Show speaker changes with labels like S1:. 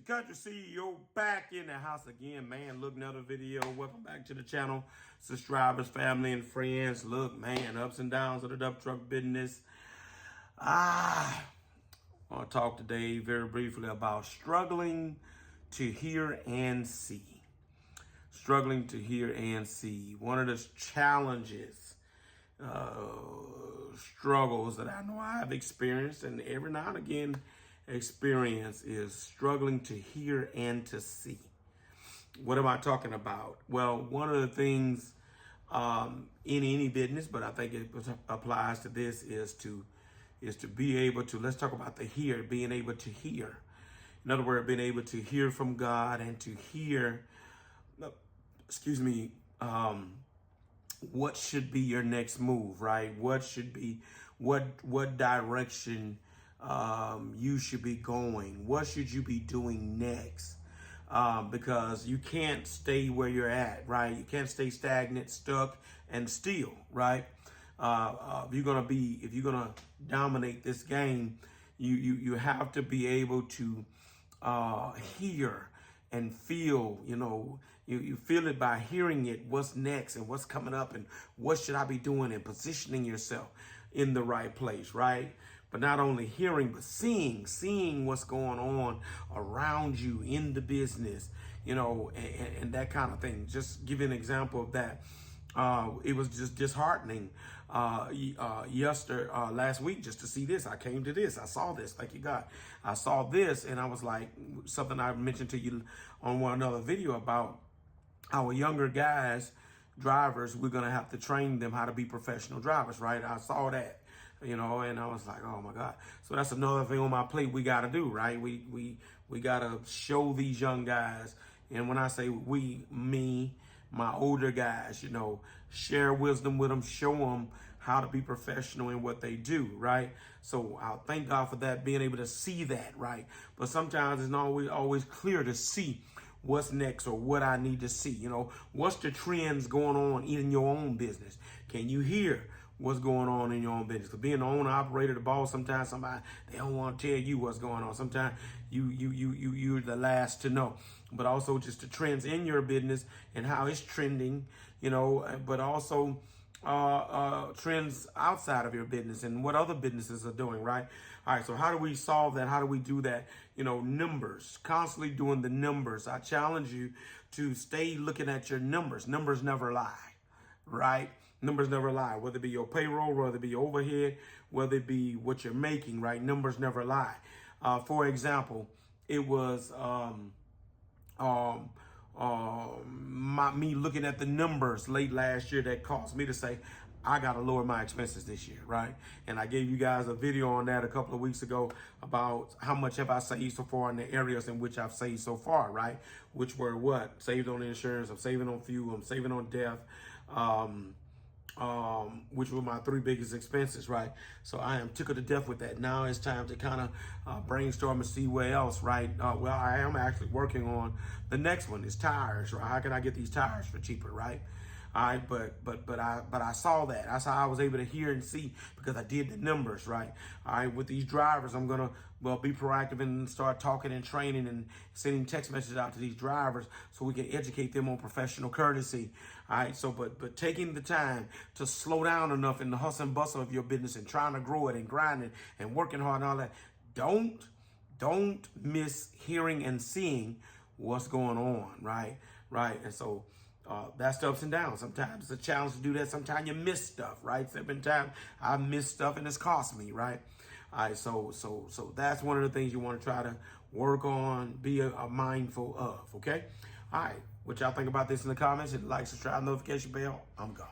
S1: Country CEO back in the house again, man. Look, another video. Welcome back to the channel. Subscribers, family, and friends. Look, man, ups and downs of the dump truck business. I want to talk today very briefly about struggling to hear and see. Struggling to hear and see. One of the challenges, struggles that I know I've experienced, and every now and again experience, is struggling to hear and to see. What am I talking about? Well, one of the things in any business, but I think it applies to this, is to be able to, let's talk about the hear, being able to hear. In other words, being able to hear from God and to hear, what should be your next move, right? What should be, what direction you should be going? What should you be doing next? Because you can't stay where you're at, right? You can't stay stagnant, stuck, and still, right? If you're gonna dominate this game, you have to be able to hear and feel. You feel it by hearing it, what's next and what's coming up and what should I be doing, and positioning yourself in the right place, right? But not only hearing, but seeing what's going on around you in the business, and that kind of thing. Just give you an example of that. It was just disheartening last week just to see this. I came to this. I saw this. Thank you, God. I saw this, and I was like, something I mentioned to you on another video about our younger guys, drivers. We're going to have to train them how to be professional drivers, right? I saw that, and I was like, oh my God. So that's another thing on my plate we got to do, right? We got to show these young guys. And when I say we, me, my older guys, share wisdom with them, show them how to be professional in what they do, right? So I'll thank God for that, being able to see that, right? But sometimes it's not always clear to see what's next or what I need to see. What's the trends going on in your own business? Can you hear what's going on in your own business? Because being the owner, operator, the boss, sometimes they don't want to tell you what's going on. Sometimes you're the last to know. But also just the trends in your business and how it's trending, but also trends outside of your business and what other businesses are doing, right? All right, so how do we solve that? How do we do that? Numbers, constantly doing the numbers. I challenge you to stay looking at your numbers. Numbers never lie, right? Numbers never lie, whether it be your payroll, whether it be your overhead, whether it be what you're making, right? Numbers never lie. For example, it was me looking at the numbers late last year that caused me to say, I got to lower my expenses this year, right? And I gave you guys a video on that a couple of weeks ago about how much have I saved so far in the areas in which I've saved so far, right? Which were what? Saved on insurance, I'm saving on fuel, I'm saving on death, which were my three biggest expenses, right? So I am tickled to death with that. Now it's time to kind of brainstorm and see where else, right? Well, I am actually working on the next one, is tires, right? How can I get these tires for cheaper, right? All right, but I saw that. I was able to hear and see because I did the numbers, right? All right, with these drivers, I'm gonna be proactive and start talking and training and sending text messages out to these drivers so we can educate them on professional courtesy. All right, so but taking the time to slow down enough in the hustle and bustle of your business and trying to grow it and grinding and working hard and all that. Don't miss hearing and seeing what's going on, right? And so that's the ups and downs. Sometimes it's a challenge to do that. Sometimes you miss stuff, right? Sometimes I miss stuff and it's cost me, right? All right, so that's one of the things you want to try to work on, be mindful of, okay? All right, what y'all think about this in the comments? Hit the like, subscribe, notification bell. I'm gone.